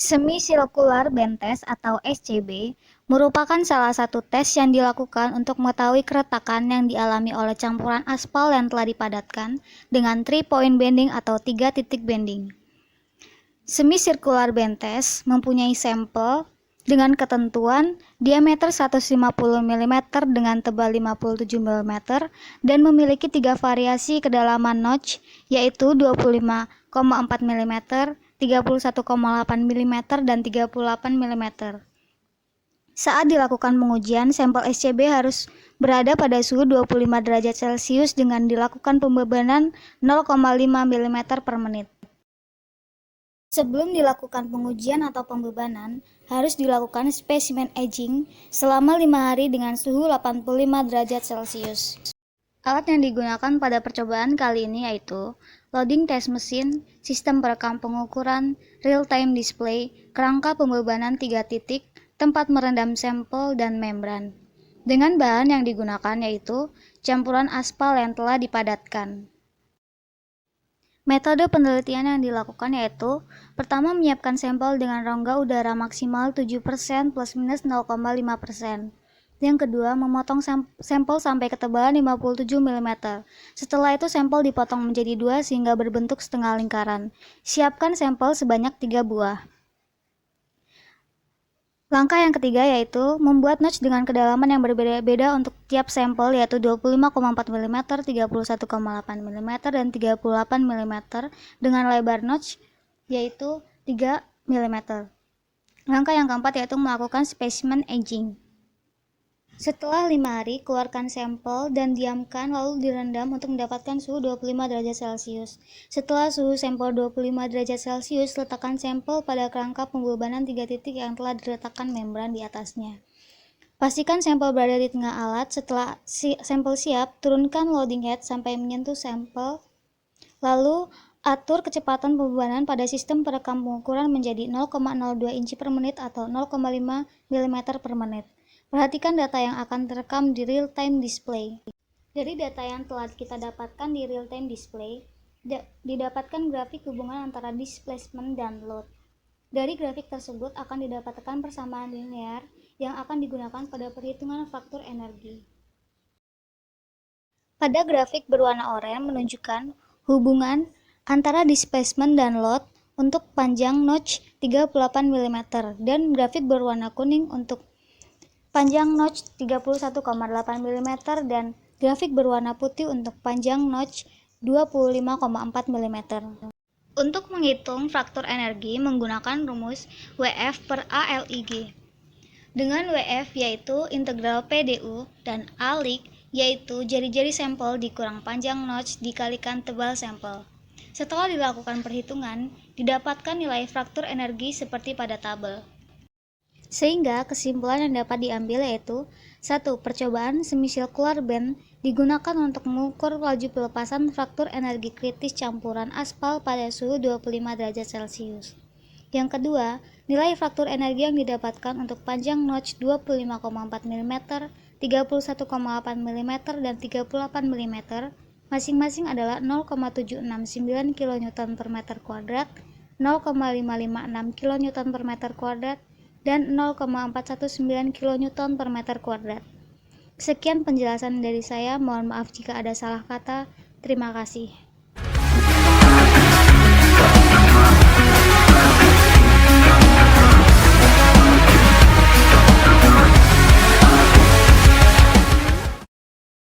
Semi-Circular Band Test atau SCB merupakan salah satu tes yang dilakukan untuk mengetahui keretakan yang dialami oleh campuran aspal yang telah dipadatkan dengan 3-point bending atau 3 titik bending. Semi-Circular Band Test mempunyai sampel dengan ketentuan diameter 150 mm dengan tebal 57 mm dan memiliki 3 variasi kedalaman notch, yaitu 25,4 mm, 31,8 mm, dan 38 mm. Saat dilakukan pengujian, sampel SCB harus berada pada suhu 25 derajat Celcius dengan dilakukan pembebanan 0,5 mm per menit. Sebelum dilakukan pengujian atau pembebanan, harus dilakukan spesimen aging selama 5 hari dengan suhu 85 derajat Celcius. Alat yang digunakan pada percobaan kali ini yaitu loading test mesin, sistem perekam pengukuran, real-time display, kerangka pembebanan 3 titik, tempat merendam sampel, dan membran. Dengan bahan yang digunakan yaitu campuran aspal yang telah dipadatkan. Metode penelitian yang dilakukan yaitu pertama menyiapkan sampel dengan rongga udara maksimal 7% plus minus 0,5%. Yang kedua, memotong sampel sampai ketebalan 57 mm. Setelah itu sampel dipotong menjadi 2 sehingga berbentuk setengah lingkaran. Siapkan sampel sebanyak 3 buah. Langkah yang ketiga yaitu membuat notch dengan kedalaman yang berbeda-beda untuk tiap sampel yaitu 25,4 mm, 31,8 mm, dan 38 mm dengan lebar notch yaitu 3 mm. Langkah yang keempat yaitu melakukan specimen aging. Setelah 5 hari, keluarkan sampel dan diamkan lalu direndam untuk mendapatkan suhu 25 derajat Celcius. Setelah suhu sampel 25 derajat Celcius, letakkan sampel pada kerangka pembebanan 3 titik yang telah diletakkan membran di atasnya. Pastikan sampel berada di tengah alat. Setelah sampel siap, turunkan loading head sampai menyentuh sampel. Lalu, atur kecepatan pembebanan pada sistem perekam pengukuran menjadi 0,02 inci per menit atau 0,5 mm per menit. Perhatikan data yang akan terekam di real-time display. Dari data yang telah kita dapatkan di real-time display, didapatkan grafik hubungan antara displacement dan load. Dari grafik tersebut akan didapatkan persamaan linear yang akan digunakan pada perhitungan faktor energi. Pada grafik berwarna oranye menunjukkan hubungan antara displacement dan load untuk panjang notch 38 mm dan grafik berwarna kuning untuk panjang notch 31,8 mm dan grafik berwarna putih untuk panjang notch 25,4 mm. Untuk menghitung faktor energi menggunakan rumus WF per ALIG. Dengan WF yaitu integral PDU dan ALIG yaitu jari-jari sampel dikurang panjang notch dikalikan tebal sampel. Setelah dilakukan perhitungan, didapatkan nilai faktor energi seperti pada tabel. Sehingga kesimpulan yang dapat diambil yaitu 1. Percobaan semi-circular band digunakan untuk mengukur laju pelepasan faktor energi kritis campuran aspal pada suhu 25 derajat Celcius. Yang kedua, nilai faktor energi yang didapatkan untuk panjang notch 25,4 mm, 31,8 mm, dan 38 mm masing-masing adalah 0,769 kN per meter kuadrat, 0,556 kN per meter kuadrat, dan 0,419 kN per meter kuadrat. Sekian penjelasan dari saya, mohon maaf jika ada salah kata. Terima kasih.